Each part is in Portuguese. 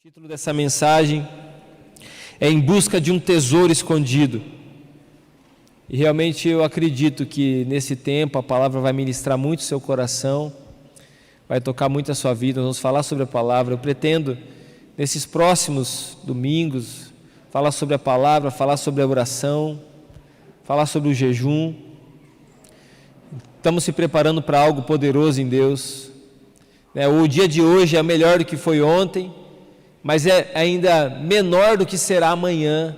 O título dessa mensagem é Em Busca de um Tesouro Escondido. E realmente eu acredito que nesse tempo a palavra vai ministrar muito o seu coração, vai tocar muito a sua vida. Nós vamos falar sobre a palavra. Eu pretendo, nesses próximos domingos, falar sobre a palavra, falar sobre a oração, falar sobre o jejum. Estamos se preparando para algo poderoso em Deus. O dia de hoje é melhor do que foi ontem, mas é ainda menor do que será amanhã.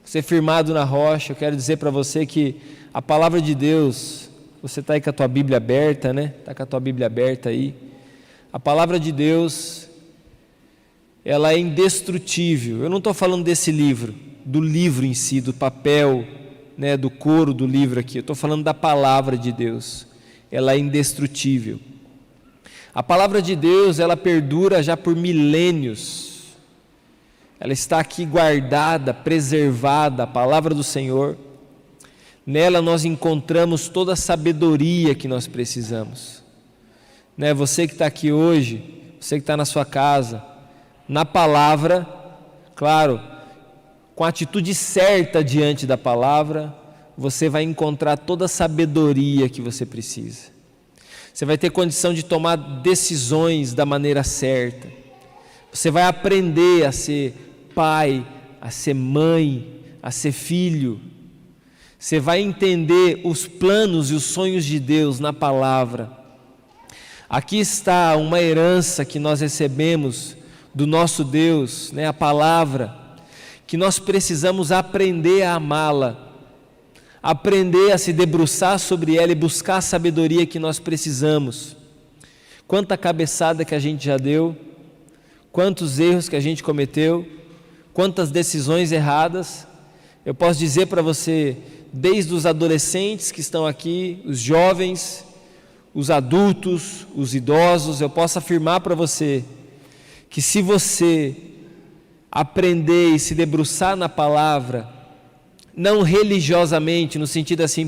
Ser firmado na rocha. Eu quero dizer para você que a palavra de Deus, você está aí com a tua Bíblia aberta, né? Está com a tua Bíblia aberta aí. A palavra de Deus, ela é indestrutível. Eu não estou falando desse livro, do livro em si, do papel, né, do couro do livro aqui. Eu estou falando da palavra de Deus. Ela é indestrutível. A palavra de Deus, ela perdura já por milênios. Ela está aqui guardada, preservada, a palavra do Senhor. Nela nós encontramos toda a sabedoria que nós precisamos. Você que está aqui hoje, você que está na sua casa, na palavra, claro, com a atitude certa diante da palavra, você vai encontrar toda a sabedoria que você precisa. Você vai ter condição de tomar decisões da maneira certa. Você vai aprender a ser pai, a ser mãe, a ser filho. Você vai entender os planos e os sonhos de Deus na palavra. Aqui está uma herança que nós recebemos do nosso Deus, a palavra, que nós precisamos aprender a amá-la. Aprender a se debruçar sobre ela e buscar a sabedoria que nós precisamos. Quanta cabeçada que a gente já deu, quantos erros que a gente cometeu, quantas decisões erradas. Eu posso dizer para você, desde os adolescentes que estão aqui, os jovens, os adultos, os idosos, eu posso afirmar para você que se você aprender e se debruçar na palavra, não religiosamente, no sentido assim,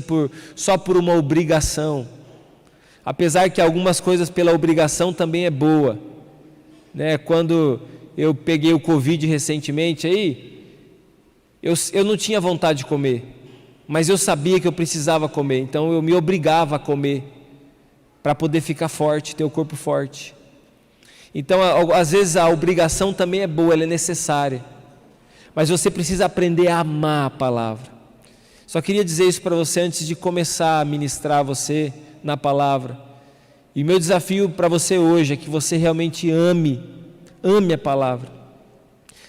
só por uma obrigação, apesar que algumas coisas pela obrigação também é boa, Quando eu peguei o Covid recentemente, eu não tinha vontade de comer, mas eu sabia que eu precisava comer, então eu me obrigava a comer, para poder ficar forte, ter o corpo forte. Então, às vezes a obrigação também é boa, ela é necessária. Mas você precisa aprender a amar a palavra. Só queria dizer isso para você antes de começar a ministrar você na palavra. E meu desafio para você hoje é que você realmente ame a palavra.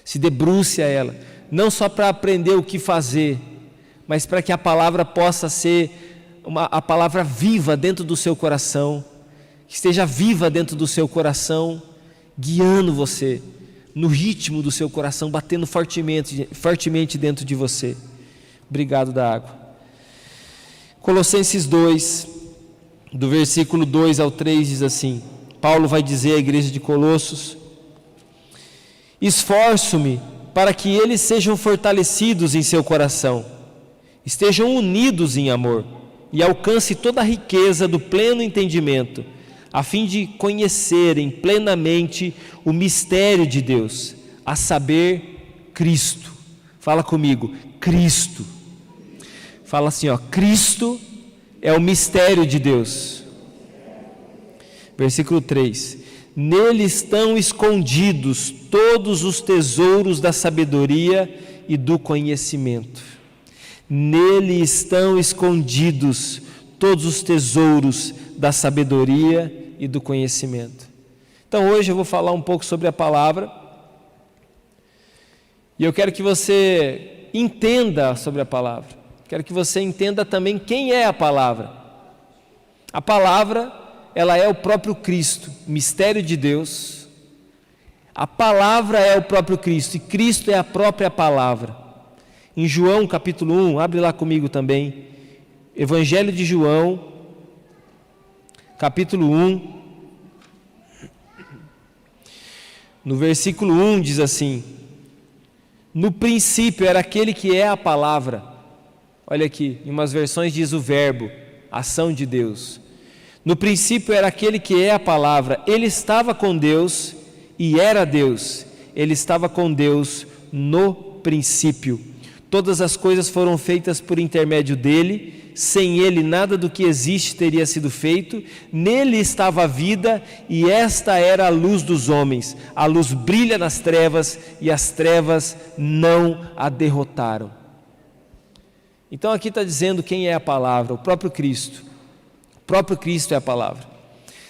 Se debruce a ela, não só para aprender o que fazer, mas para que a palavra possa ser a palavra viva dentro do seu coração, que esteja viva dentro do seu coração, guiando você no ritmo do seu coração, batendo fortemente dentro de você. Obrigado da água. Colossenses 2, do versículo 2 ao 3 diz assim, Paulo vai dizer à igreja de Colossos: esforço-me para que eles sejam fortalecidos em seu coração, estejam unidos em amor e alcancem toda a riqueza do pleno entendimento, a fim de conhecerem plenamente o mistério de Deus, a saber, Cristo. Fala comigo, Cristo. Fala assim, Cristo é o mistério de Deus. Versículo 3. Nele estão escondidos todos os tesouros da sabedoria e do conhecimento. Nele estão escondidos todos os tesouros da sabedoria e do conhecimento. Então hoje eu vou falar um pouco sobre a palavra, e eu quero que você entenda sobre a palavra, quero que você entenda também quem é a palavra. A palavra, ela é o próprio Cristo, mistério de Deus. A palavra é o próprio Cristo, e Cristo é a própria palavra. Em João capítulo 1, abre lá comigo também, Evangelho de João, capítulo 1, no versículo 1 diz assim: no princípio era aquele que é a palavra. Olha aqui, em umas versões diz o verbo, ação de Deus. No princípio era aquele que é a palavra, ele estava com Deus e era Deus. Ele estava com Deus no princípio. Todas as coisas foram feitas por intermédio dele, sem ele nada do que existe teria sido feito. Nele estava a vida, e esta era a luz dos homens. A luz brilha nas trevas, e as trevas não a derrotaram. Então aqui está dizendo quem é a palavra, o próprio Cristo. O próprio Cristo é a palavra.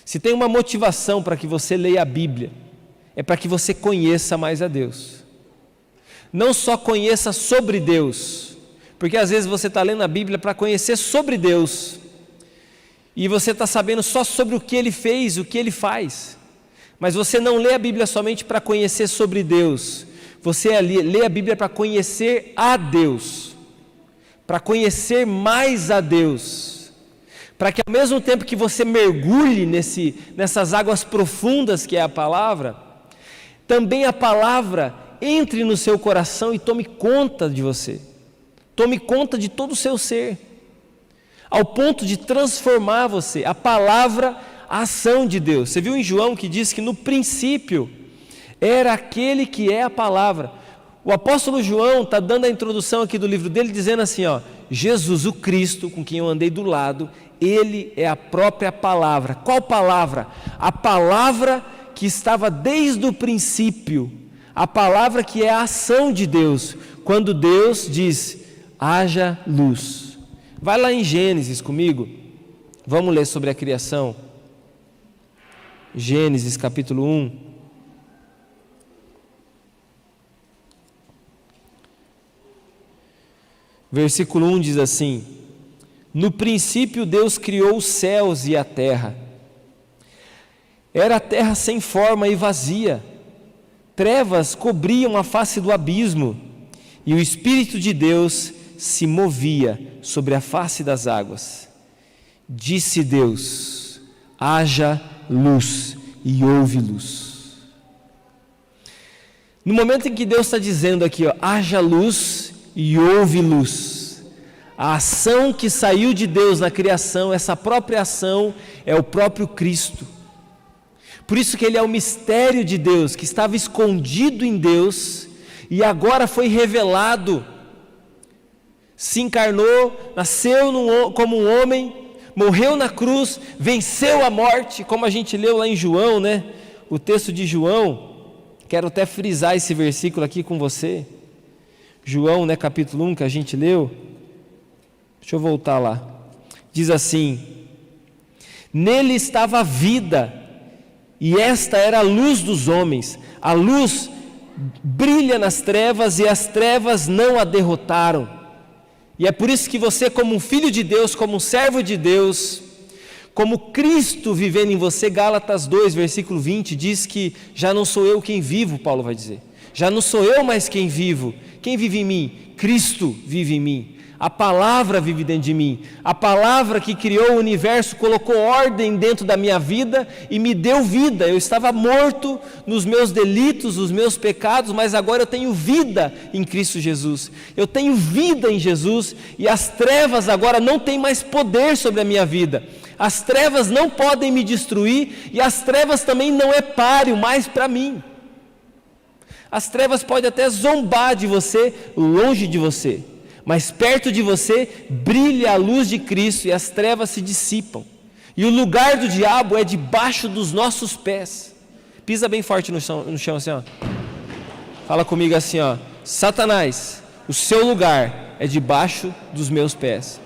Se tem uma motivação para que você leia a Bíblia, é para que você conheça mais a Deus. Não só conheça sobre Deus, porque às vezes você está lendo a Bíblia para conhecer sobre Deus, e você está sabendo só sobre o que Ele fez, o que Ele faz, mas você não lê a Bíblia somente para conhecer sobre Deus, você lê a Bíblia para conhecer a Deus, para conhecer mais a Deus, para que ao mesmo tempo que você mergulhe nessas águas profundas que é a palavra, também a palavra entre no seu coração e tome conta de você, tome conta de todo o seu ser, ao ponto de transformar você. A palavra, a ação de Deus. Você viu em João que diz que no princípio era aquele que é a palavra. O apóstolo João está dando a introdução aqui do livro dele, dizendo assim, Jesus, o Cristo, com quem eu andei do lado, ele é a própria palavra. Qual palavra? A palavra que estava desde o princípio, a palavra que é a ação de Deus, quando Deus diz, haja luz. Vai lá em Gênesis comigo, vamos ler sobre a criação. Gênesis capítulo 1. Versículo 1 diz assim: no princípio Deus criou os céus e a terra. Era a terra sem forma e vazia. Trevas cobriam a face do abismo, e o Espírito de Deus se movia sobre a face das águas. Disse Deus: haja luz, e houve luz. No momento em que Deus está dizendo aqui, haja luz e houve luz, a ação que saiu de Deus na criação, essa própria ação é o próprio Cristo. Por isso que ele é o mistério de Deus, que estava escondido em Deus e agora foi revelado. Se encarnou, nasceu como um homem, morreu na cruz, venceu a morte, como a gente leu lá em João, né? O texto de João, quero até frisar esse versículo aqui com você. João, né, capítulo 1, que a gente leu. Deixa eu voltar lá. Diz assim: nele estava a vida, e esta era a luz dos homens. A luz brilha nas trevas, e as trevas não a derrotaram. E é por isso que você, como um filho de Deus, como um servo de Deus, como Cristo vivendo em você, Gálatas 2, versículo 20, diz que já não sou eu quem vivo, Paulo vai dizer. Já não sou eu mais quem vivo. Quem vive em mim? Cristo vive em mim. A palavra vive dentro de mim. A palavra que criou o universo colocou ordem dentro da minha vida e me deu vida. Eu estava morto nos meus delitos, nos meus pecados, mas agora eu tenho vida em Cristo Jesus. Eu tenho vida em Jesus e as trevas agora não têm mais poder sobre a minha vida. As trevas não podem me destruir e as trevas também não é páreo mais para mim. As trevas podem até zombar de você, longe de você, mas perto de você brilha a luz de Cristo e as trevas se dissipam. E o lugar do diabo é debaixo dos nossos pés. Pisa bem forte no chão assim, Fala comigo assim, Satanás, o seu lugar é debaixo dos meus pés.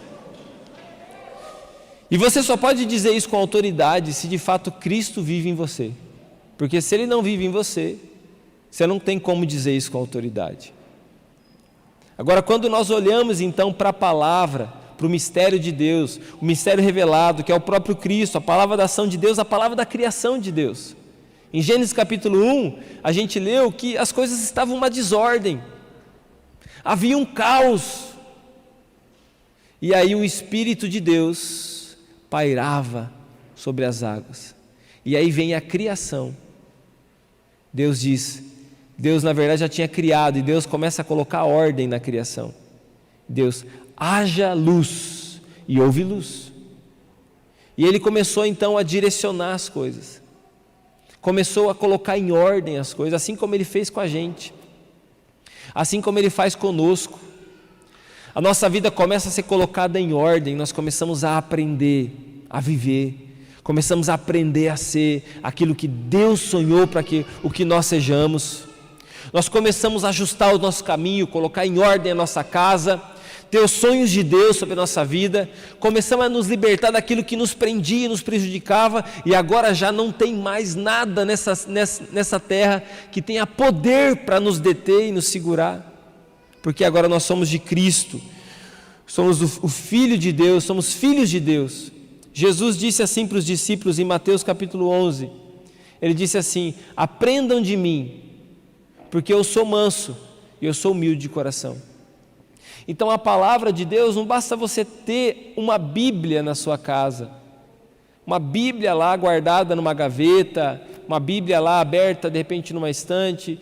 E você só pode dizer isso com autoridade se de fato Cristo vive em você. Porque se Ele não vive em você, você não tem como dizer isso com autoridade. Agora, quando nós olhamos então para a palavra, para o mistério de Deus, o mistério revelado, que é o próprio Cristo, a palavra da ação de Deus, a palavra da criação de Deus. Em Gênesis capítulo 1, a gente leu que as coisas estavam uma desordem. Havia um caos. E aí o Espírito de Deus pairava sobre as águas. E aí vem a criação. Deus na verdade já tinha criado, e Deus começa a colocar ordem na criação. Deus, haja luz, e houve luz. E Ele começou então a direcionar as coisas. começou a colocar em ordem as coisas, assim como Ele fez com a gente, assim como Ele faz conosco. A nossa vida começa a ser colocada em ordem, nós começamos a aprender a viver, começamos a aprender a ser aquilo que Deus sonhou para que o que nós sejamos. Nós começamos a ajustar o nosso caminho, colocar em ordem a nossa casa, ter os sonhos de Deus sobre a nossa vida, começamos a nos libertar daquilo que nos prendia, nos prejudicava, e agora já não tem mais nada nessa terra que tenha poder para nos deter e nos segurar, porque agora nós somos de Cristo, somos o Filho de Deus, somos filhos de Deus. Jesus disse assim para os discípulos em Mateus capítulo 11, Ele disse assim: aprendam de mim, porque eu sou manso e eu sou humilde de coração. Então a palavra de Deus, não basta você ter uma Bíblia na sua casa, uma Bíblia lá guardada numa gaveta, uma Bíblia lá aberta de repente numa estante,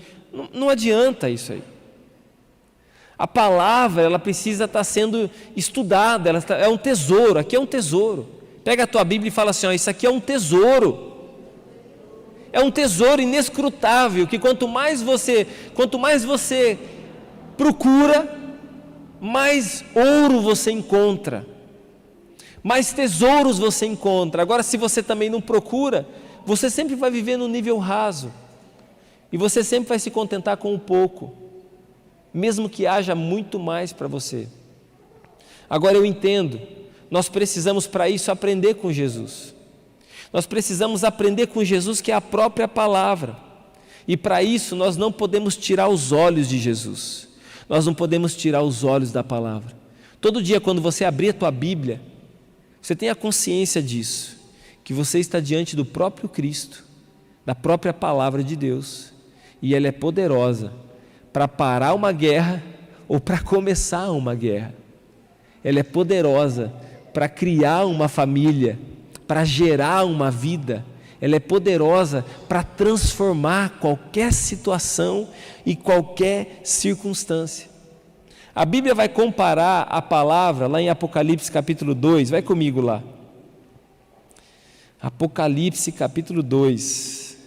não adianta isso aí. A palavra, ela precisa estar sendo estudada, é um tesouro, aqui é um tesouro. Pega a tua Bíblia e fala assim, isso aqui é um tesouro. É um tesouro inescrutável, que quanto mais você procura, mais ouro você encontra, mais tesouros você encontra. Agora, se você também não procura, você sempre vai viver no nível raso, e você sempre vai se contentar com um pouco, mesmo que haja muito mais para você. Agora eu entendo, nós precisamos para isso aprender com Jesus. Nós precisamos aprender com Jesus, que é a própria palavra. E para isso nós não podemos tirar os olhos de Jesus. Nós não podemos tirar os olhos da palavra. Todo dia quando você abrir a tua Bíblia, você tenha consciência disso, que você está diante do próprio Cristo, da própria palavra de Deus. E ela é poderosa para parar uma guerra ou para começar uma guerra. Ela é poderosa para criar uma família, para gerar uma vida. Ela é poderosa para transformar qualquer situação e qualquer circunstância. A Bíblia vai comparar a palavra lá em Apocalipse capítulo 2, vai comigo lá. Apocalipse capítulo 2.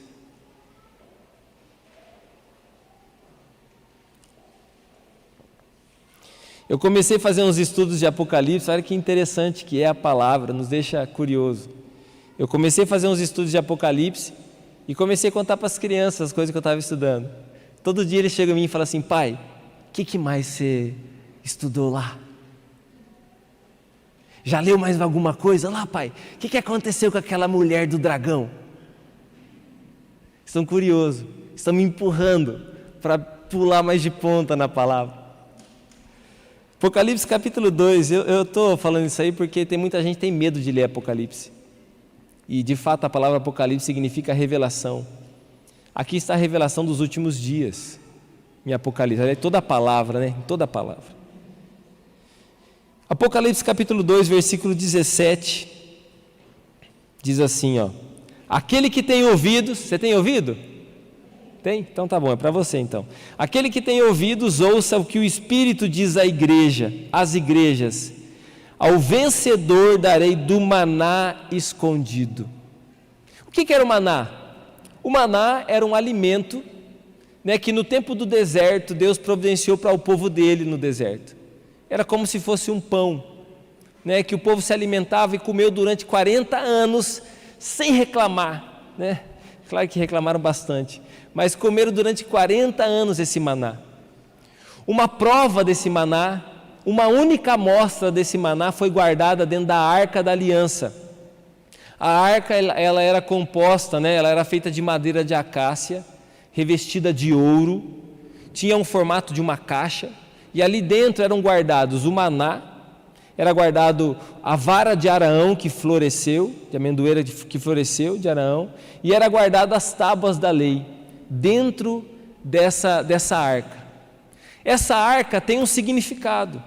Eu comecei a fazer uns estudos de Apocalipse, olha que interessante que é a palavra, nos deixa curioso. Eu comecei a fazer uns estudos de Apocalipse e comecei a contar para as crianças as coisas que eu estava estudando. Todo dia eles chegam a mim e falam assim, pai, o que mais você estudou lá? Já leu mais alguma coisa? Lá, pai, o que aconteceu com aquela mulher do dragão? Estão curiosos, estão me empurrando para pular mais de ponta na palavra. Apocalipse capítulo 2, eu estou falando isso aí porque tem muita gente que tem medo de ler Apocalipse. E de fato a palavra Apocalipse significa revelação. Aqui está a revelação dos últimos dias, em Apocalipse, é toda a palavra, né? Toda a palavra. Apocalipse capítulo 2, versículo 17, diz assim, ó: aquele que tem ouvidos, você tem ouvido? Tem? Então tá bom, é para você então. Aquele que tem ouvidos, ouça o que o Espírito diz às igrejas. Ao vencedor darei do maná escondido. O que era o maná? O maná era um alimento, né, que no tempo do deserto Deus providenciou para o povo dele no deserto. Era como se fosse um pão, né, que o povo se alimentava e comeu durante 40 anos sem reclamar, né? Claro que reclamaram bastante, mas comeram durante 40 anos esse maná. Uma prova desse maná, uma única amostra desse maná foi guardada dentro da Arca da Aliança. A arca, ela era composta, né, ela era feita de madeira de acácia, revestida de ouro, tinha um formato de uma caixa, e ali dentro eram guardados o maná, era guardado a vara de Araão que floresceu, de amendoeira que floresceu de Araão, e era guardado as tábuas da lei, dentro dessa arca. Essa arca tem um significado.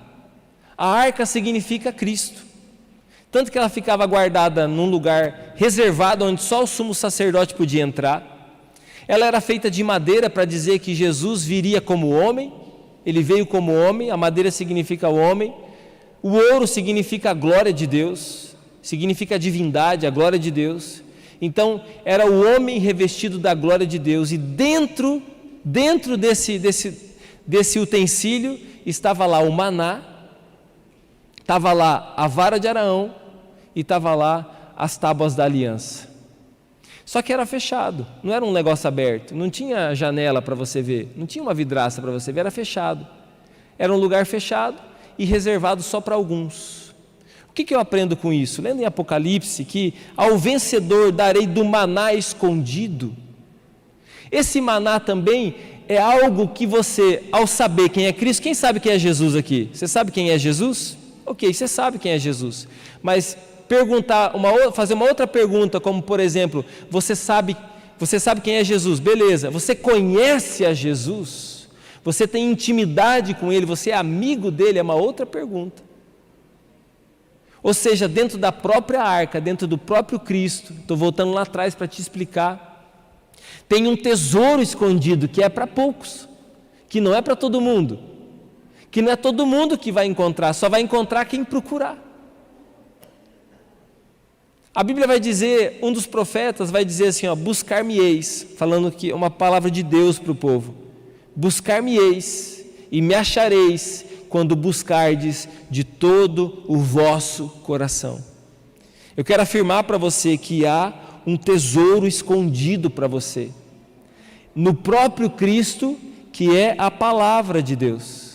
A arca significa Cristo. Tanto que ela ficava guardada num lugar reservado, onde só o sumo sacerdote podia entrar. Ela era feita de madeira para dizer que Jesus viria como homem. Ele veio como homem, a madeira significa o homem. O ouro significa a glória de Deus, significa a divindade, a glória de Deus. Então era o homem revestido da glória de Deus, e dentro desse utensílio estava lá o maná, estava lá a vara de Araão e estava lá as tábuas da aliança. Só que era fechado, não era um negócio aberto, não tinha janela para você ver, não tinha uma vidraça para você ver, era fechado. Era um lugar fechado e reservado só para alguns. O que eu aprendo com isso? Lendo em Apocalipse que ao vencedor darei do maná escondido. Esse maná também é algo que você, ao saber quem é Cristo, quem sabe quem é Jesus aqui? Você sabe quem é Jesus? Ok, você sabe quem é Jesus, mas fazer uma outra pergunta, como por exemplo, você sabe quem é Jesus, beleza, você conhece a Jesus? Você tem intimidade com Ele, você é amigo dele? É uma outra pergunta. Ou seja, dentro da própria arca, dentro do próprio Cristo, estou voltando lá atrás para te explicar, tem um tesouro escondido que é para poucos, que não é para todo mundo, que não é todo mundo que vai encontrar, só vai encontrar quem procurar. A Bíblia vai dizer, um dos profetas vai dizer assim, buscar-me-eis, falando que é uma palavra de Deus para o povo, buscar-me-eis e me achareis quando buscardes de todo o vosso coração. Eu quero afirmar para você que há um tesouro escondido para você, no próprio Cristo, que é a palavra de Deus.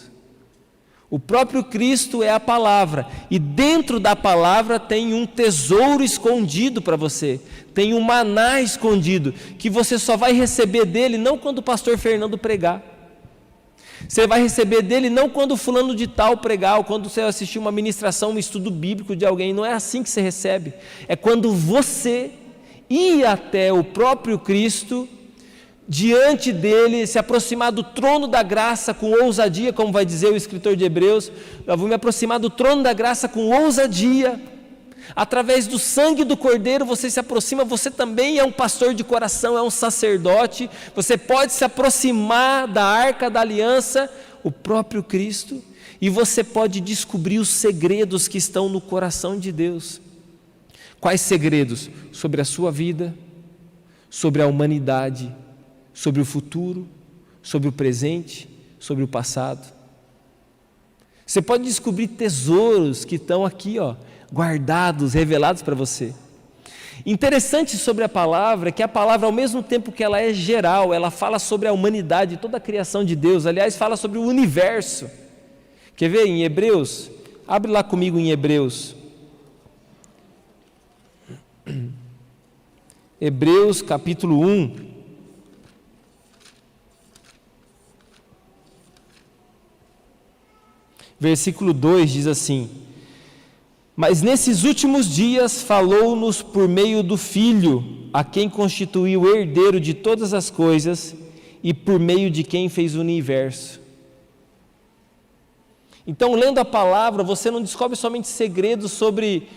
O próprio Cristo é a palavra, e dentro da palavra tem um tesouro escondido para você, tem um maná escondido, que você só vai receber dele não quando o pastor Fernando pregar, você vai receber dele não quando o fulano de tal pregar, ou quando você assistir uma ministração, um estudo bíblico de alguém, não é assim que você recebe, é quando você ir até o próprio Cristo, diante dele, se aproximar do trono da graça com ousadia, como vai dizer o escritor de Hebreus, eu vou me aproximar do trono da graça com ousadia, através do sangue do Cordeiro você se aproxima, você também é um pastor de coração, é um sacerdote, você pode se aproximar da arca da aliança, o próprio Cristo, e você pode descobrir os segredos que estão no coração de Deus. Quais segredos? Sobre a sua vida, sobre a humanidade, sobre o futuro, sobre o presente, sobre o passado. Você pode descobrir tesouros que estão aqui, guardados, revelados para você. Interessante sobre a palavra é que a palavra, ao mesmo tempo que ela é geral, ela fala sobre a humanidade, toda a criação de Deus, aliás, fala sobre o universo. Quer ver em Hebreus? Abre lá comigo em Hebreus. Hebreus capítulo 1. Versículo 2 diz assim: mas nesses últimos dias falou-nos por meio do Filho, a quem constituiu o herdeiro de todas as coisas e por meio de quem fez o universo. Então, lendo a palavra, você não descobre somente segredos sobre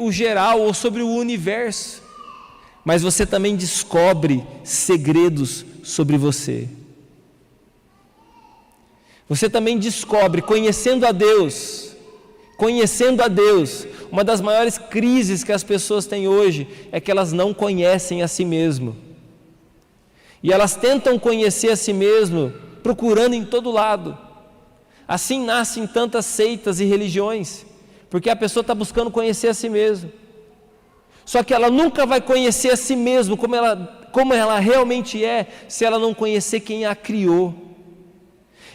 o geral ou sobre o universo, mas você também descobre segredos sobre você. Você também descobre, conhecendo a Deus, uma das maiores crises que as pessoas têm hoje é que elas não conhecem a si mesmo. E elas tentam conhecer a si mesmo, procurando em todo lado. Assim nascem tantas seitas e religiões, porque a pessoa está buscando conhecer a si mesma. Só que ela nunca vai conhecer a si mesma como ela realmente é, se ela não conhecer quem a criou.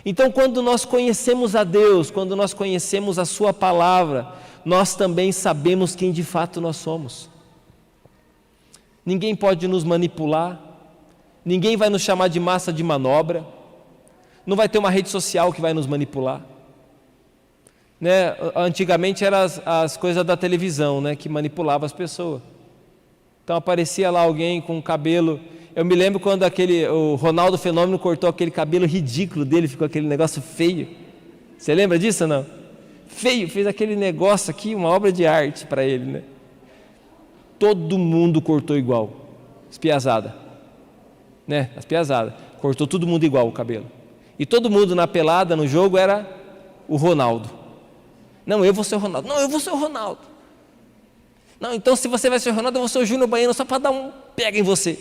Então, quando nós conhecemos a Deus, quando nós conhecemos a Sua palavra, nós também sabemos quem de fato nós somos. Ninguém pode nos manipular, ninguém vai nos chamar de massa de manobra, não vai ter uma rede social que vai nos manipular. Antigamente eram as coisas da televisão, que manipulava as pessoas. Então aparecia lá alguém com cabelo. Eu me lembro quando o Ronaldo Fenômeno cortou aquele cabelo ridículo dele, ficou aquele negócio feio. Você lembra disso ou não? Feio, fez aquele negócio aqui, uma obra de arte para ele, Todo mundo cortou igual, espiazada, as piazadas, cortou todo mundo igual o cabelo. E todo mundo na pelada, no jogo, era o Ronaldo. Não, eu vou ser o Ronaldo. Não, eu vou ser o Ronaldo. Não, então se você vai ser o Ronaldo, eu vou ser o Júnior Baiano só para dar um pega em você.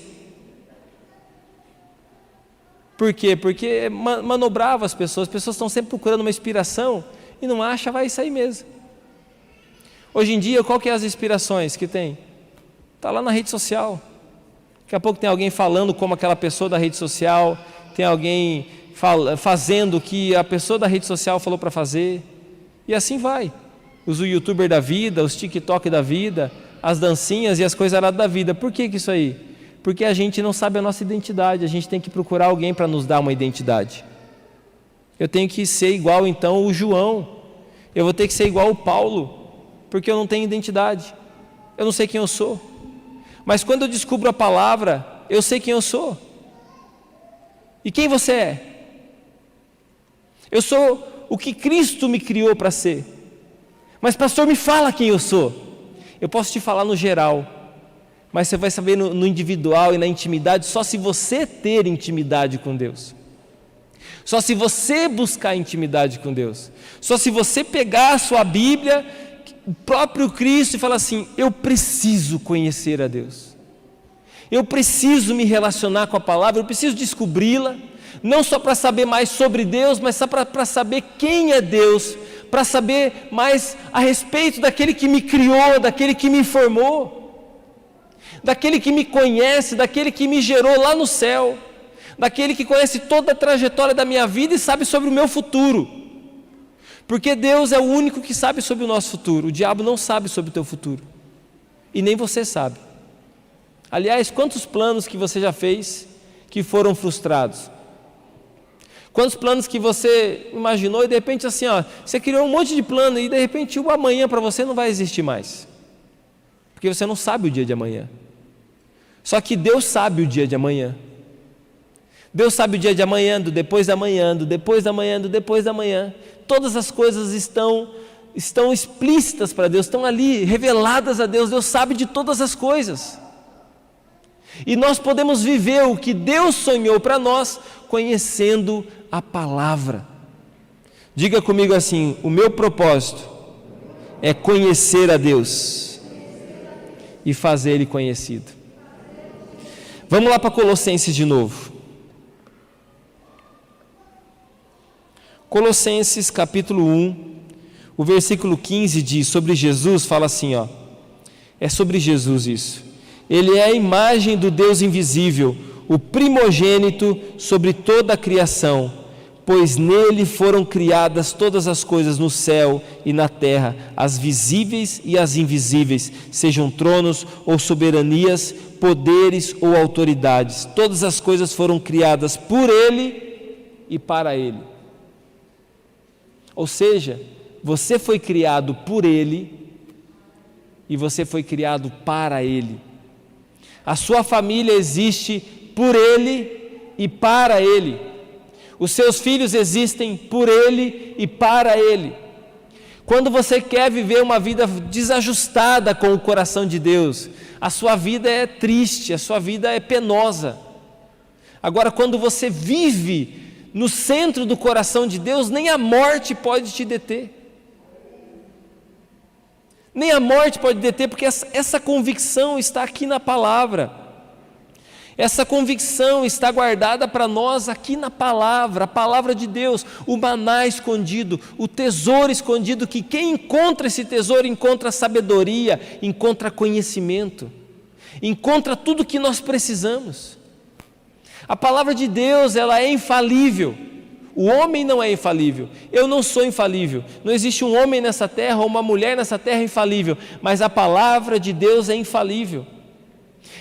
Por quê? Porque manobrava as pessoas estão sempre procurando uma inspiração e não acha, vai sair mesmo. Hoje em dia, qual que é as inspirações que tem? Está lá na rede social. Daqui a pouco tem alguém falando como aquela pessoa da rede social, tem alguém fazendo o que a pessoa da rede social falou para fazer, e assim vai. Os youtubers da vida, os TikTok da vida, as dancinhas e as coisas da vida. Por que isso aí? Porque a gente não sabe a nossa identidade, a gente tem que procurar alguém para nos dar uma identidade. Eu tenho que ser igual então o João, eu vou ter que ser igual o Paulo, porque eu não tenho identidade, eu não sei quem eu sou. Mas quando eu descubro a palavra, eu sei quem eu sou. E quem você é? Eu sou o que Cristo me criou para ser. Mas pastor, me fala quem eu sou. Eu posso te falar no geral, mas você vai saber no individual e na intimidade só se você ter intimidade com Deus. Só se você buscar intimidade com Deus. Só se você pegar a sua Bíblia, o próprio Cristo, e falar assim: eu preciso conhecer a Deus. Eu preciso me relacionar com a palavra, eu preciso descobri-la, não só para saber mais sobre Deus, mas só para saber quem é Deus, para saber mais a respeito daquele que me criou, daquele que me formou, daquele que me conhece, daquele que me gerou lá no céu, daquele que conhece toda a trajetória da minha vida e sabe sobre o meu futuro. Porque Deus é o único que sabe sobre o nosso futuro, o diabo não sabe sobre o teu futuro, e nem você sabe. Aliás, quantos planos que você já fez que foram frustrados? Quantos planos que você imaginou e de repente assim, você criou um monte de plano e de repente o amanhã para você não vai existir mais, porque você não sabe o dia de amanhã. Só que Deus sabe o dia de amanhã. Deus sabe o dia de amanhã, do depois da manhã, do depois da manhã, do depois da manhã. Todas as coisas estão explícitas para Deus, estão ali, reveladas a Deus. Deus sabe de todas as coisas. E nós podemos viver o que Deus sonhou para nós, conhecendo a palavra. Diga comigo assim: o meu propósito é conhecer a Deus e fazer Ele conhecido. Vamos lá para Colossenses de novo. Colossenses capítulo 1, o versículo 15 diz sobre Jesus, fala assim, é sobre Jesus isso. Ele é a imagem do Deus invisível, o primogênito sobre toda a criação, pois nele foram criadas todas as coisas no céu e na terra, as visíveis e as invisíveis, sejam tronos ou soberanias, poderes ou autoridades. Todas as coisas foram criadas por ele e para ele. Ou seja, você foi criado por Ele e você foi criado para Ele. A sua família existe por Ele e para Ele. Os seus filhos existem por Ele e para Ele. Quando você quer viver uma vida desajustada com o coração de Deus, a sua vida é triste, a sua vida é penosa. Agora, quando você vive no centro do coração de Deus, nem a morte pode te deter. Nem a morte pode deter, porque essa convicção está aqui na palavra. Essa convicção está guardada para nós aqui na palavra, a palavra de Deus, o maná escondido, o tesouro escondido, que quem encontra esse tesouro encontra sabedoria, encontra conhecimento, encontra tudo o que nós precisamos. A palavra de Deus, ela é infalível. O homem não é infalível. Eu não sou infalível. Não existe um homem nessa terra ou uma mulher nessa terra infalível. Mas a palavra de Deus é infalível.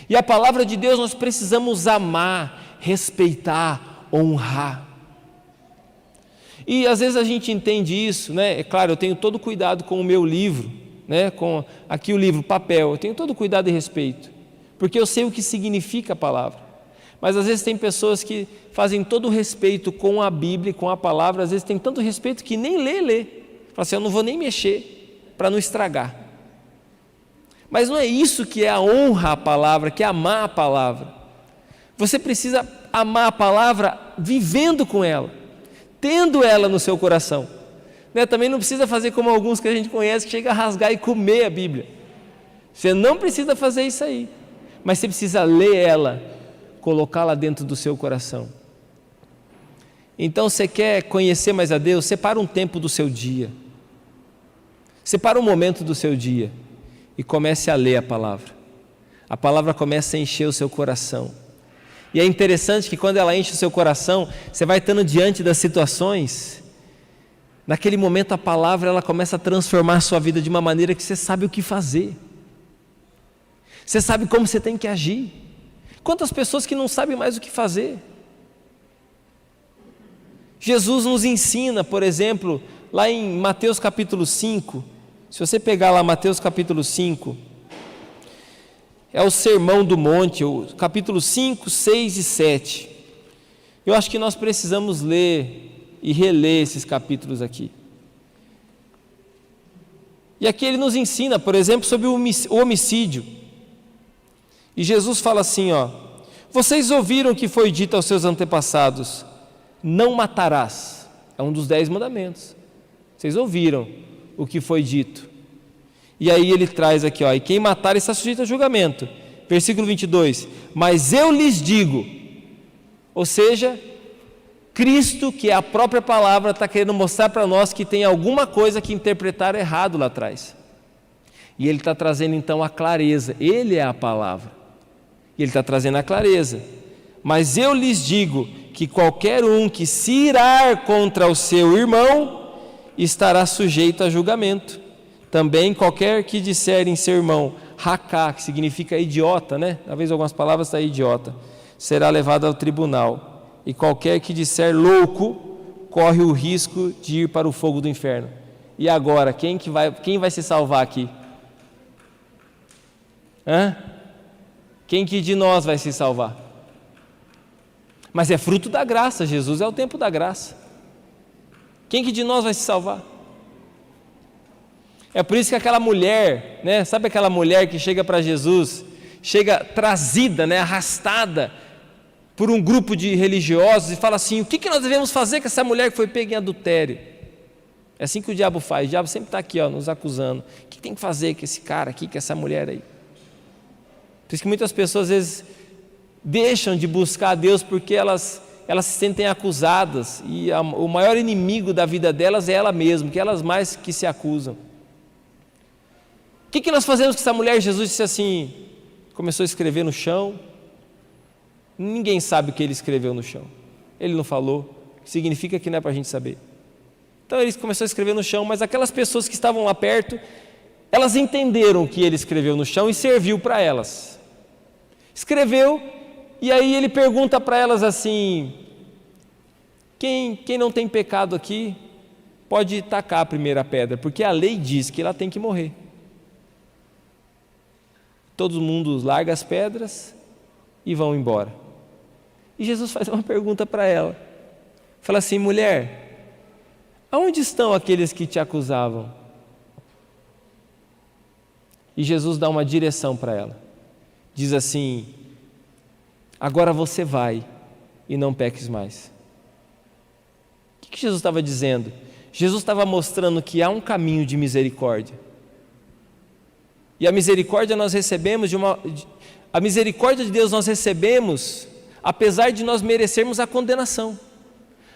E a palavra de Deus nós precisamos amar, respeitar, honrar. E às vezes a gente entende isso, né? É claro, eu tenho todo cuidado com o meu livro, né? Com aqui o livro, papel. Eu tenho todo cuidado e respeito, porque eu sei o que significa a palavra. Mas às vezes tem pessoas que fazem todo o respeito com a Bíblia, com a palavra, às vezes tem tanto respeito que nem lê. Fala assim, eu não vou nem mexer para não estragar. Mas não é isso que é a honra à palavra, que é amar a palavra. Você precisa amar a palavra vivendo com ela, tendo ela no seu coração. Né? Também não precisa fazer como alguns que a gente conhece, que chega a rasgar e comer a Bíblia. Você não precisa fazer isso aí, mas você precisa ler ela, colocá-la dentro do seu coração. Então, você quer conhecer mais a Deus? Separa um tempo do seu dia. Separa um momento do seu dia e comece a ler a palavra. A palavra começa a encher o seu coração. E é interessante que quando ela enche o seu coração, você vai estando diante das situações. Naquele momento a palavra ela começa a transformar a sua vida de uma maneira que você sabe o que fazer. Você sabe como você tem que agir. Quantas pessoas que não sabem mais o que fazer? Jesus nos ensina, por exemplo, lá em Mateus capítulo 5, se você pegar lá Mateus capítulo 5, é o Sermão do Monte, o capítulo 5, 6 e 7. Eu acho que nós precisamos ler e reler esses capítulos aqui. E aqui ele nos ensina, por exemplo, sobre o homicídio. E Jesus fala assim, ó: vocês ouviram o que foi dito aos seus antepassados: não matarás. É um dos 10 mandamentos. Vocês ouviram o que foi dito. E aí ele traz aqui, ó: e quem matar está sujeito a julgamento. Versículo 22, mas eu lhes digo, ou seja, Cristo, que é a própria palavra, está querendo mostrar para nós que tem alguma coisa que interpretaram errado lá atrás. E ele está trazendo então a clareza, ele é a palavra. E ele está trazendo a clareza. Mas eu lhes digo que qualquer um que se irar contra o seu irmão estará sujeito a julgamento. Também qualquer que disser em seu irmão racá, que significa idiota, né? Talvez algumas palavras está idiota, será levado ao tribunal. E qualquer que disser louco corre o risco de ir para o fogo do inferno. E agora, quem vai se salvar aqui? Quem que de nós vai se salvar? Mas é fruto da graça, Jesus é o tempo da graça. Quem que de nós vai se salvar? É por isso que aquela mulher, né, sabe aquela mulher que chega para Jesus, chega trazida, né, arrastada por um grupo de religiosos e fala assim: o que nós devemos fazer com essa mulher que foi pega em adultério? É assim que o diabo faz, o diabo sempre está aqui, ó, nos acusando. O que tem que fazer com esse cara aqui, com essa mulher aí? Por isso que muitas pessoas às vezes deixam de buscar a Deus porque elas se sentem acusadas, e o maior inimigo da vida delas é ela mesma, que elas mais que se acusam. O que nós fazemos com essa mulher? Jesus disse assim, começou a escrever no chão. Ninguém sabe o que ele escreveu no chão, ele não falou, significa que não é para a gente saber. Então ele começou a escrever no chão, mas aquelas pessoas que estavam lá perto, elas entenderam o que ele escreveu no chão e serviu para elas. Escreveu, e aí ele pergunta para elas assim: quem não tem pecado aqui pode tacar a primeira pedra, porque a lei diz que ela tem que morrer. Todo mundo larga as pedras e vão embora. E Jesus faz uma pergunta para ela, fala assim: mulher, aonde estão aqueles que te acusavam? E Jesus dá uma direção para ela, diz assim: agora você vai e não peques mais. O que Jesus estava dizendo? Jesus estava mostrando que há um caminho de misericórdia. E a misericórdia nós recebemos a misericórdia de Deus nós recebemos apesar de nós merecermos a condenação.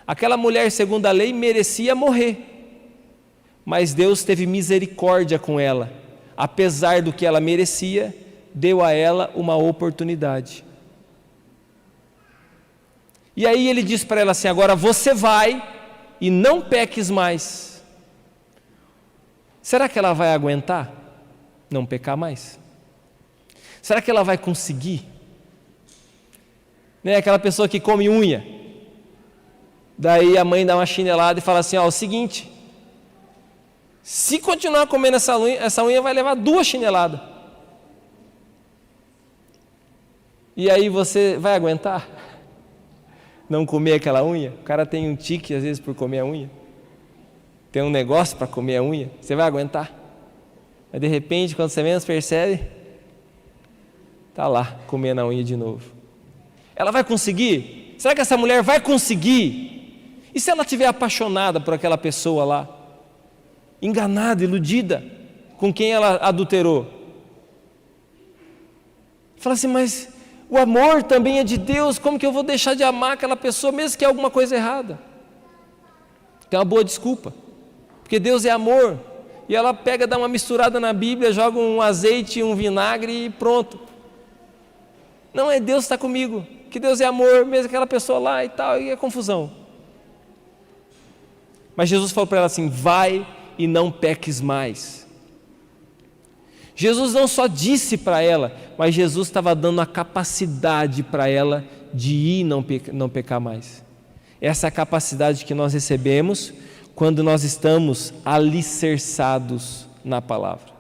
Aquela mulher, segundo a lei, merecia morrer, mas Deus teve misericórdia com ela, apesar do que ela merecia, deu a ela uma oportunidade. E aí ele diz para ela assim: agora você vai e não peques mais. Será que ela vai aguentar não pecar mais? Será que ela vai conseguir? Né, aquela pessoa que come unha, daí a mãe dá uma chinelada e fala assim: ó, é o seguinte, se continuar comendo essa unha vai levar 2 chineladas. E aí você vai aguentar não comer aquela unha? O cara tem um tique às vezes por comer a unha, tem um negócio para comer a unha, você vai aguentar? Mas de repente, quando você menos percebe, está lá comendo a unha de novo. Ela vai conseguir? Será que essa mulher vai conseguir? E se ela estiver apaixonada por aquela pessoa lá, enganada, iludida, com quem ela adulterou? Fala assim, mas o amor também é de Deus, como que eu vou deixar de amar aquela pessoa, mesmo que é alguma coisa errada? Que é uma boa desculpa, porque Deus é amor, e ela pega, dá uma misturada na Bíblia, joga um azeite, um vinagre e pronto. Não, é Deus está comigo, que Deus é amor, mesmo aquela pessoa lá e tal, e é confusão. Mas Jesus falou para ela assim, vai e não peques mais. Jesus não só disse para ela, mas Jesus estava dando a capacidade para ela de ir e não pecar mais. Essa é a capacidade que nós recebemos quando nós estamos alicerçados na palavra.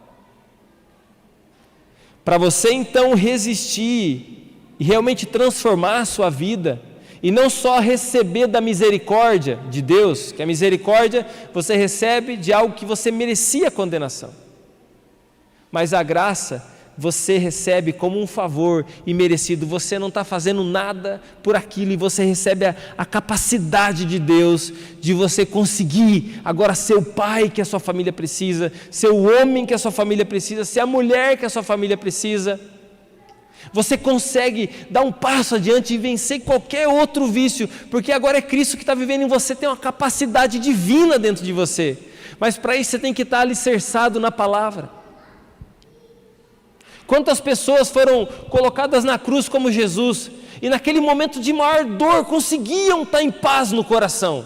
Para você então resistir e realmente transformar a sua vida, e não só receber da misericórdia de Deus, que a misericórdia você recebe de algo que você merecia condenação, mas a graça você recebe como um favor imerecido. Você não está fazendo nada por aquilo e você recebe a capacidade de Deus de você conseguir agora ser o pai que a sua família precisa, ser o homem que a sua família precisa, ser a mulher que a sua família precisa. Você consegue dar um passo adiante e vencer qualquer outro vício, porque agora é Cristo que está vivendo em você, tem uma capacidade divina dentro de você, mas para isso você tem que estar alicerçado na palavra. Quantas pessoas foram colocadas na cruz como Jesus, e naquele momento de maior dor conseguiam estar em paz no coração,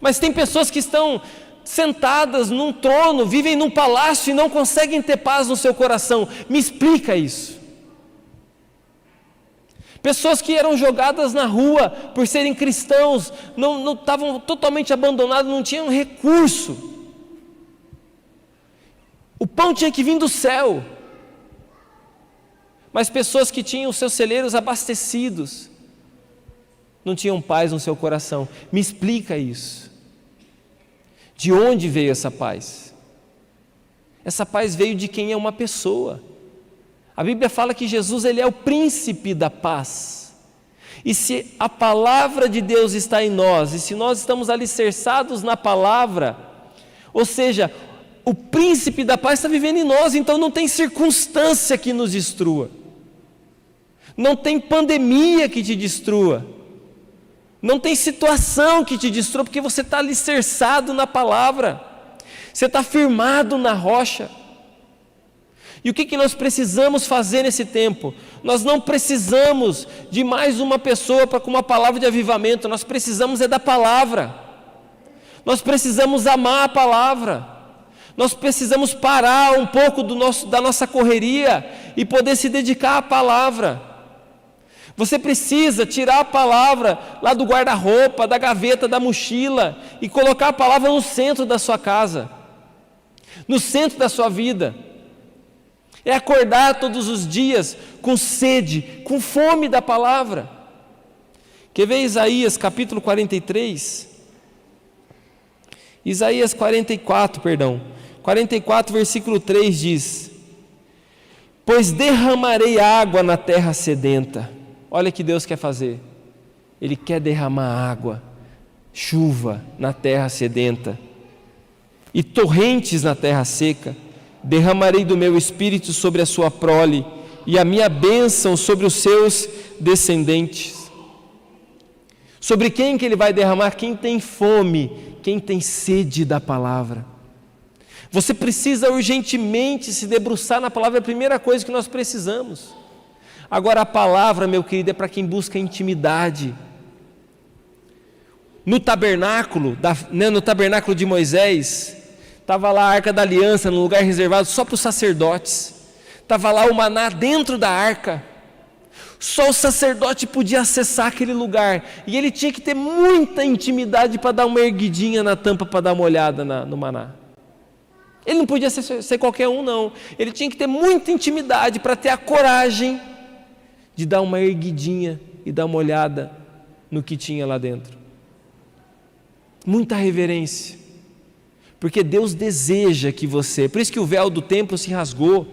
mas tem pessoas que estão sentadas num trono, vivem num palácio e não conseguem ter paz no seu coração. Me explica isso. Pessoas que eram jogadas na rua por serem cristãos, não estavam totalmente abandonados, não tinham recurso, o pão tinha que vir do céu, mas pessoas que tinham seus celeiros abastecidos, não tinham paz no seu coração. Me explica isso. De onde veio essa paz? Essa paz veio de quem é uma pessoa. A Bíblia fala que Jesus, ele é o príncipe da paz. E se a palavra de Deus está em nós, e se nós estamos alicerçados na palavra, ou seja, o príncipe da paz está vivendo em nós, então não tem circunstância que nos destrua, não tem pandemia que te destrua, não tem situação que te destrua, porque você está alicerçado na palavra, você está firmado na rocha. E o que nós precisamos fazer nesse tempo? Nós não precisamos de mais uma pessoa com uma palavra de avivamento, nós precisamos é da palavra, nós precisamos amar a palavra, nós precisamos parar um pouco da nossa correria e poder se dedicar à palavra. Você precisa tirar a palavra lá do guarda-roupa, da gaveta, da mochila e colocar a palavra no centro da sua casa, no centro da sua vida. É acordar todos os dias com sede, com fome da palavra. Quer ver Isaías capítulo 43? Isaías 44, 44 versículo 3 diz: pois derramarei água na terra sedenta. Olha o que Deus quer fazer, Ele quer derramar água, chuva na terra sedenta, e torrentes na terra seca. Derramarei do meu espírito sobre a sua prole, e a minha bênção sobre os seus descendentes. Sobre quem que Ele vai derramar? Quem tem fome, quem tem sede da palavra. Você precisa urgentemente se debruçar na palavra, é a primeira coisa que nós precisamos. Agora a palavra, meu querido, é para quem busca intimidade. No tabernáculo de Moisés, estava lá a Arca da Aliança, num lugar reservado só para os sacerdotes. Estava lá o maná dentro da arca. Só o sacerdote podia acessar aquele lugar. E ele tinha que ter muita intimidade para dar uma erguidinha na tampa, para dar uma olhada no maná. Ele não podia ser qualquer um, não. Ele tinha que ter muita intimidade para ter a coragem de dar uma erguidinha e dar uma olhada no que tinha lá dentro. Muita reverência. Porque Deus deseja que você, por isso que o véu do templo se rasgou,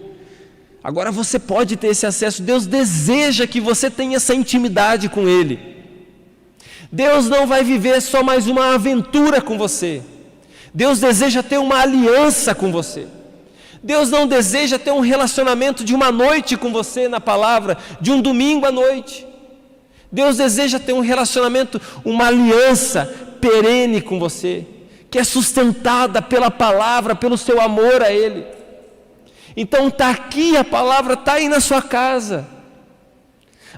agora você pode ter esse acesso. Deus deseja que você tenha essa intimidade com Ele. Deus não vai viver só mais uma aventura com você, Deus deseja ter uma aliança com você. Deus não deseja ter um relacionamento de uma noite com você na palavra, de um domingo à noite. Deus deseja ter um relacionamento, uma aliança perene com você, que é sustentada pela palavra, pelo seu amor a Ele. Então está aqui a palavra, está aí na sua casa.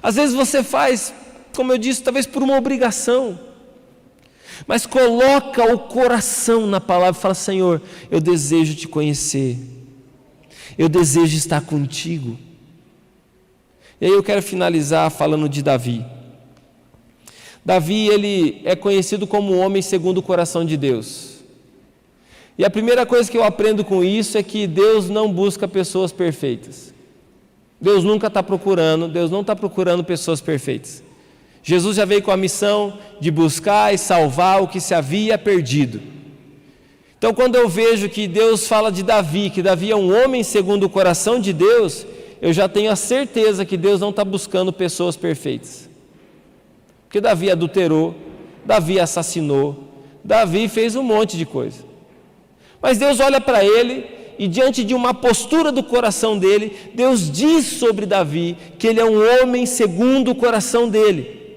Às vezes você faz, como eu disse, talvez por uma obrigação, mas coloca o coração na palavra e fala: Senhor, eu desejo te conhecer, eu desejo estar contigo. E aí eu quero finalizar falando de Davi. Davi, ele é conhecido como um homem segundo o coração de Deus. E a primeira coisa que eu aprendo com isso é que Deus não busca pessoas perfeitas. Deus nunca está procurando, Deus não está procurando pessoas perfeitas. Jesus já veio com a missão de buscar e salvar o que se havia perdido. Então, quando eu vejo que Deus fala de Davi, que Davi é um homem segundo o coração de Deus, eu já tenho a certeza que Deus não está buscando pessoas perfeitas. Porque Davi adulterou, Davi assassinou, Davi fez um monte de coisa. Mas Deus olha para ele e, diante de uma postura do coração dele, Deus diz sobre Davi que ele é um homem segundo o coração dele.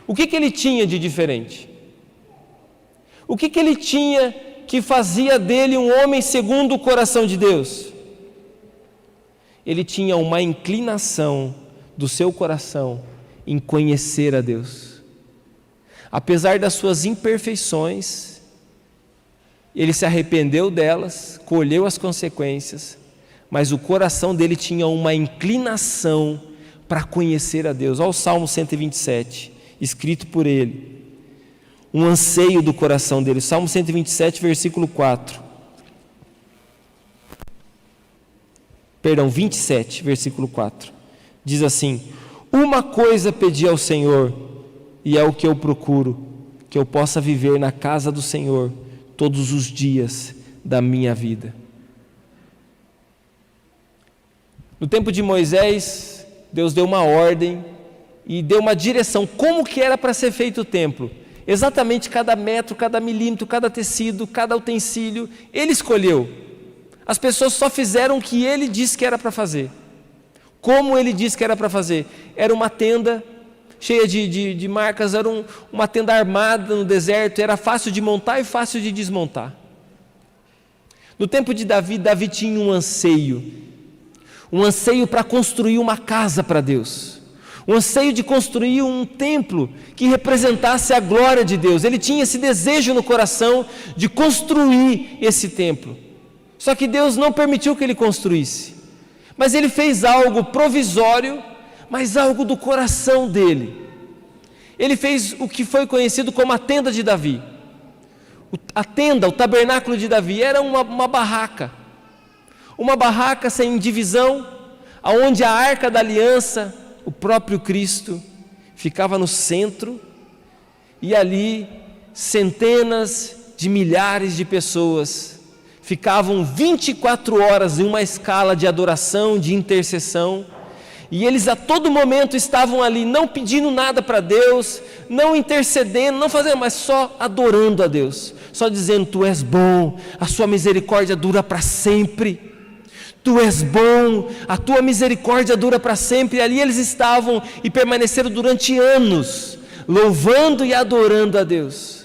O que ele tinha de diferente? O que ele tinha que fazia dele um homem segundo o coração de Deus? Ele tinha uma inclinação do seu coração em conhecer a Deus. Apesar das suas imperfeições, ele se arrependeu delas, colheu as consequências, mas o coração dele tinha uma inclinação para conhecer a Deus. Olha o Salmo 127, escrito por ele, um anseio do coração dele. Salmo 127, versículo 4. Perdão, 27, versículo 4. Diz assim: uma coisa pedi ao Senhor, e é o que eu procuro, que eu possa viver na casa do Senhor todos os dias da minha vida. No tempo de Moisés, Deus deu uma ordem e deu uma direção, como que era para ser feito o templo. Exatamente cada metro, cada milímetro, cada tecido, cada utensílio, ele escolheu. As pessoas só fizeram o que ele disse que era para fazer. Como ele disse que era para fazer? Era uma tenda cheia de marcas, era uma tenda armada no deserto, era fácil de montar e fácil de desmontar. No tempo de Davi, Davi tinha um anseio para construir uma casa para Deus, um anseio de construir um templo que representasse a glória de Deus. Ele tinha esse desejo no coração de construir esse templo, só que Deus não permitiu que ele construísse, mas ele fez algo provisório, mas algo do coração dele. Ele fez o que foi conhecido como a tenda de Davi. A tenda, o tabernáculo de Davi, era uma barraca sem divisão, onde a arca da aliança, o próprio Cristo, ficava no centro, e ali centenas de milhares de pessoas ficavam 24 horas em uma escala de adoração, de intercessão, e eles a todo momento estavam ali, não pedindo nada para Deus, não intercedendo, não fazendo, mas só adorando a Deus, só dizendo: Tu és bom, a sua misericórdia dura para sempre, Tu és bom, a tua misericórdia dura para sempre. E ali eles estavam e permaneceram durante anos, louvando e adorando a Deus.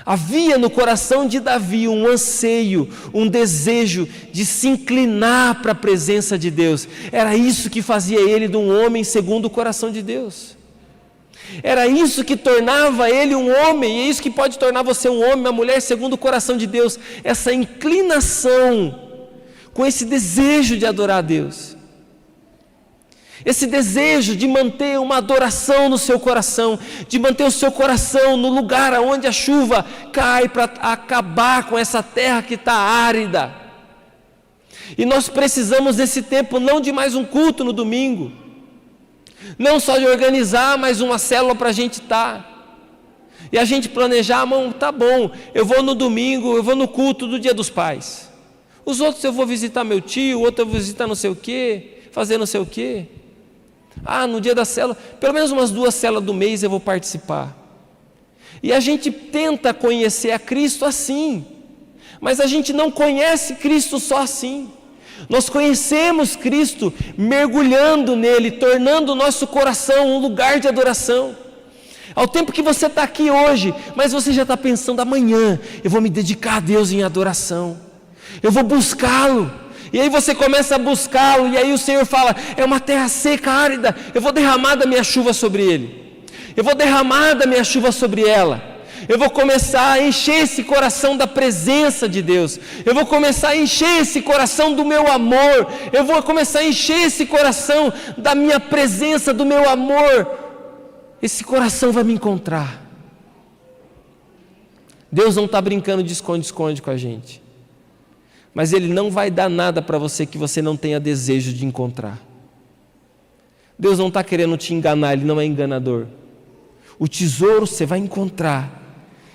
Havia no coração de Davi um anseio, um desejo de se inclinar para a presença de Deus. Era isso que fazia ele de um homem segundo o coração de Deus. Era isso que tornava ele um homem, e é isso que pode tornar você um homem, uma mulher segundo o coração de Deus. Essa inclinação, com esse desejo de adorar a Deus. Esse desejo de manter uma adoração no seu coração, de manter o seu coração no lugar onde a chuva cai para acabar com essa terra que está árida. E nós precisamos nesse tempo não de mais um culto no domingo, não só de organizar mais uma célula para a gente estar, e a gente planejar: tá bom, eu vou no domingo, eu vou no culto do Dia dos Pais, os outros eu vou visitar meu tio, o outro eu vou visitar não sei o quê, fazer não sei o quê. No dia da célula, pelo menos umas 2 células do mês eu vou participar. E a gente tenta conhecer a Cristo assim, Mas a gente não conhece Cristo só assim. Nós conhecemos Cristo mergulhando nele, tornando o nosso coração um lugar de adoração. Ao tempo que você está aqui hoje, mas você já está pensando, amanhã eu vou me dedicar a Deus em adoração, eu vou buscá-lo. E aí você começa a buscá-lo, e aí o Senhor fala, é uma terra seca, árida, eu vou derramar da minha chuva sobre ele, eu vou derramar da minha chuva sobre ela. Eu vou começar a encher esse coração da presença de Deus. Eu vou começar a encher esse coração do meu amor. Eu vou começar a encher esse coração da minha presença, do meu amor. Esse coração vai me encontrar. Deus não está brincando de esconde-esconde com a gente. Mas Ele não vai dar nada para você que você não tenha desejo de encontrar. Deus não está querendo te enganar, Ele não é enganador. O tesouro você vai encontrar.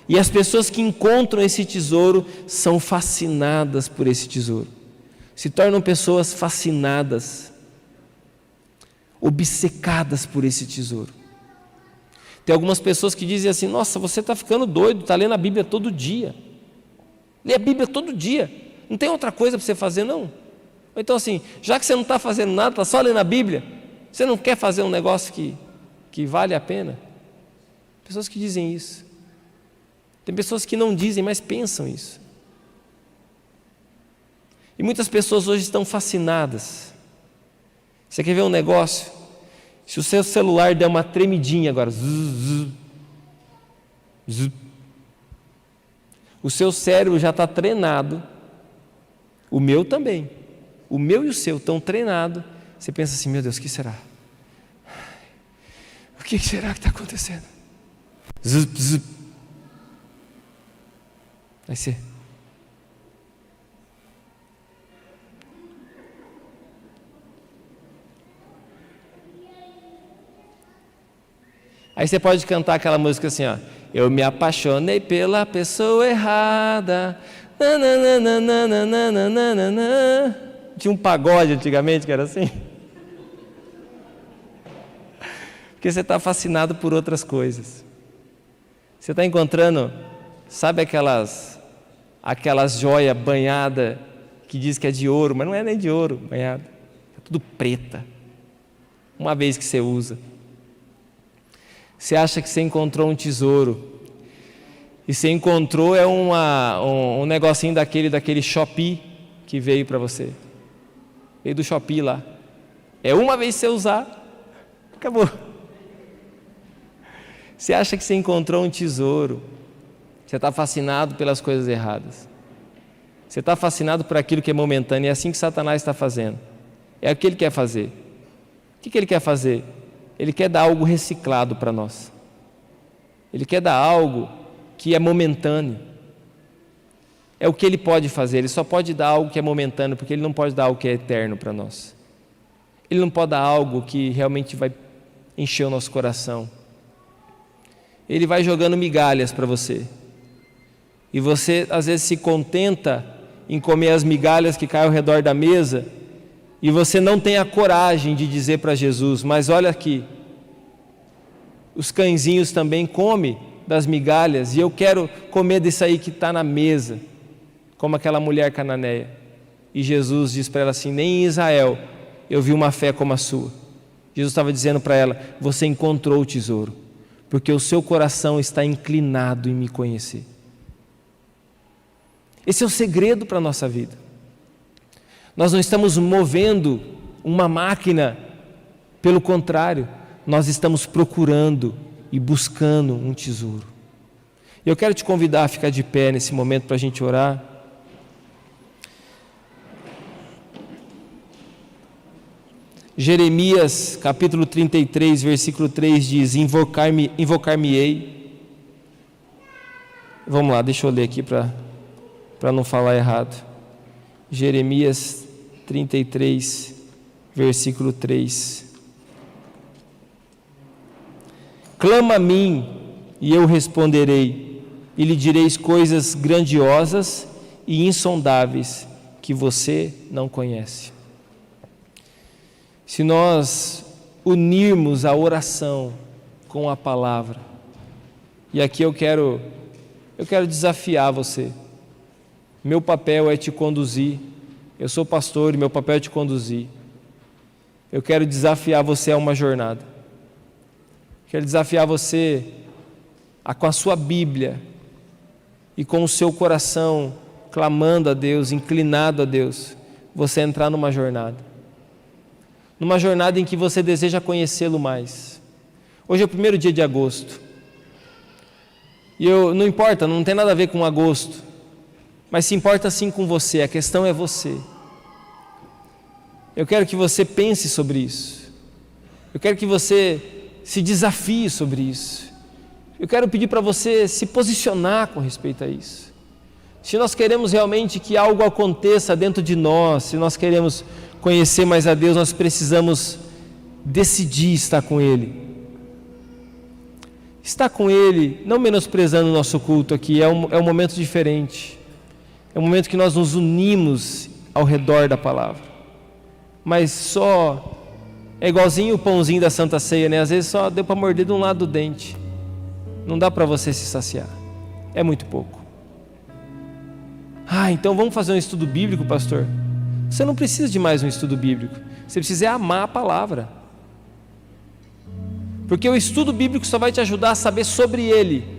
E as pessoas que encontram esse tesouro são fascinadas por esse tesouro. Se tornam pessoas fascinadas, obcecadas por esse tesouro. Tem algumas pessoas que dizem assim, nossa, você está ficando doido, está lendo a Bíblia todo dia. Lê a Bíblia todo dia. Não tem outra coisa para você fazer, não? Ou então assim, já que você não está fazendo nada, está só lendo a Bíblia, você não quer fazer um negócio que vale a pena? Pessoas que dizem isso. Tem pessoas que não dizem, mas pensam isso. E muitas pessoas hoje estão fascinadas. Você quer ver um negócio? Se o seu celular der uma tremidinha agora, o seu cérebro já está treinado, o meu também, o meu e o seu estão treinados. Você pensa assim, meu Deus, o que será? O que será que está acontecendo? Vai ser. Aí você pode cantar aquela música assim, ó. Eu me apaixonei pela pessoa errada. Tinha um pagode antigamente que era assim. Porque você está fascinado por outras coisas. Você está encontrando, sabe aquelas joias banhadas que diz que é de ouro, mas não é nem de ouro banhada. É tudo preta. Uma vez que você usa. Você acha que você encontrou um tesouro. E você encontrou um negocinho daquele Shopee que veio para você. Veio do Shopee lá. É uma vez que você usar, acabou. Você acha que você encontrou um tesouro. Você está fascinado pelas coisas erradas. Você está fascinado por aquilo que é momentâneo. É assim que Satanás está fazendo. É o que ele quer fazer. O que ele quer fazer? Ele quer dar algo reciclado para nós. Ele quer dar algo que é momentâneo. É o que ele pode fazer. Ele só pode dar algo que é momentâneo, porque ele não pode dar algo que é eterno para nós. Ele não pode dar algo que realmente vai encher o nosso coração. Ele vai jogando migalhas para você. E você às vezes se contenta em comer as migalhas que caem ao redor da mesa, e você não tem a coragem de dizer para Jesus, mas olha aqui, os cãezinhos também comem das migalhas, e eu quero comer disso aí que está na mesa, como aquela mulher cananeia. E Jesus diz para ela assim, nem em Israel eu vi uma fé como a sua. Jesus estava dizendo para ela, você encontrou o tesouro, porque o seu coração está inclinado em me conhecer. Esse é o segredo para a nossa vida. Nós não estamos movendo uma máquina, pelo contrário, nós estamos procurando e buscando um tesouro. Eu quero te convidar a ficar de pé nesse momento para a gente orar. Jeremias capítulo 33, versículo 3 diz, invocar-me-ei. Vamos lá, deixa eu ler aqui para não falar errado. Jeremias 33, versículo 3. Clama a mim e eu responderei, e lhe direis coisas grandiosas e insondáveis que você não conhece. Se nós unirmos a oração com a palavra, e aqui eu quero desafiar você. Meu papel é te conduzir. Eu sou pastor e meu papel é te conduzir. Eu quero desafiar você a uma jornada. Quero desafiar você a, com a sua Bíblia e com o seu coração clamando a Deus, inclinado a Deus, você entrar numa jornada. Numa jornada em que você deseja conhecê-lo mais. Hoje é o primeiro dia de agosto. E não importa, não tem nada a ver com agosto. Mas se importa sim com você, a questão é você. Eu quero que você pense sobre isso. Eu quero que você se desafie sobre isso. Eu quero pedir para você se posicionar com respeito a isso. Se nós queremos realmente que algo aconteça dentro de nós, se nós queremos conhecer mais a Deus, nós precisamos decidir estar com Ele. Estar com Ele, não menosprezando o nosso culto aqui, é um momento diferente. É um momento que nós nos unimos ao redor da palavra. Mas só, é igualzinho o pãozinho da Santa Ceia, né? Às vezes só deu para morder de um lado do dente. Não dá para você se saciar. É muito pouco. Então vamos fazer um estudo bíblico, pastor? Você não precisa de mais um estudo bíblico. Você precisa amar a palavra. Porque o estudo bíblico só vai te ajudar a saber sobre ele.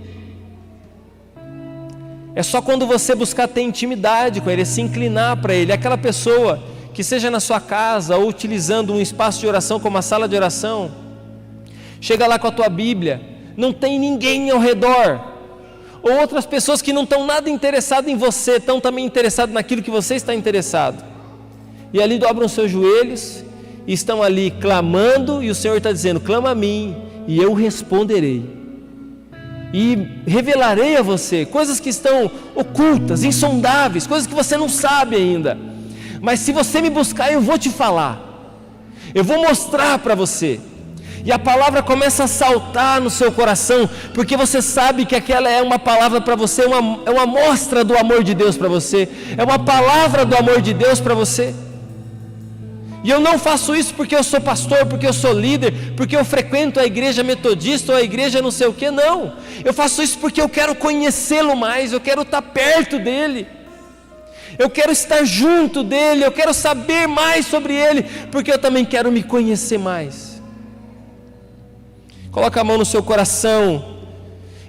É só quando você buscar ter intimidade com ele, se inclinar para ele. Aquela pessoa que seja na sua casa ou utilizando um espaço de oração como a sala de oração, chega lá com a tua Bíblia, não tem ninguém ao redor. Ou outras pessoas que não estão nada interessadas em você, estão também interessadas naquilo que você está interessado. E ali dobram seus joelhos e estão ali clamando, e o Senhor está dizendo: clama a mim e eu responderei. E revelarei a você coisas que estão ocultas, insondáveis, coisas que você não sabe ainda. Mas se você me buscar, eu vou te falar. Eu vou mostrar para você. E a palavra começa a saltar no seu coração, porque você sabe que aquela é uma palavra para você, é uma mostra do amor de Deus para você, é uma palavra do amor de Deus para você. E eu não faço isso porque eu sou pastor, porque eu sou líder, porque eu frequento a igreja metodista ou a igreja não sei o que, não. Eu faço isso porque eu quero conhecê-lo mais, eu quero estar perto dele. Eu quero estar junto dele, eu quero saber mais sobre ele, porque eu também quero me conhecer mais. Coloca a mão no seu coração,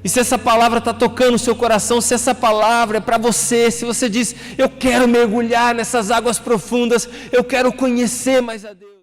e se essa palavra está tocando o seu coração, se essa palavra é para você, se você diz: eu quero mergulhar nessas águas profundas, eu quero conhecer mais a Deus.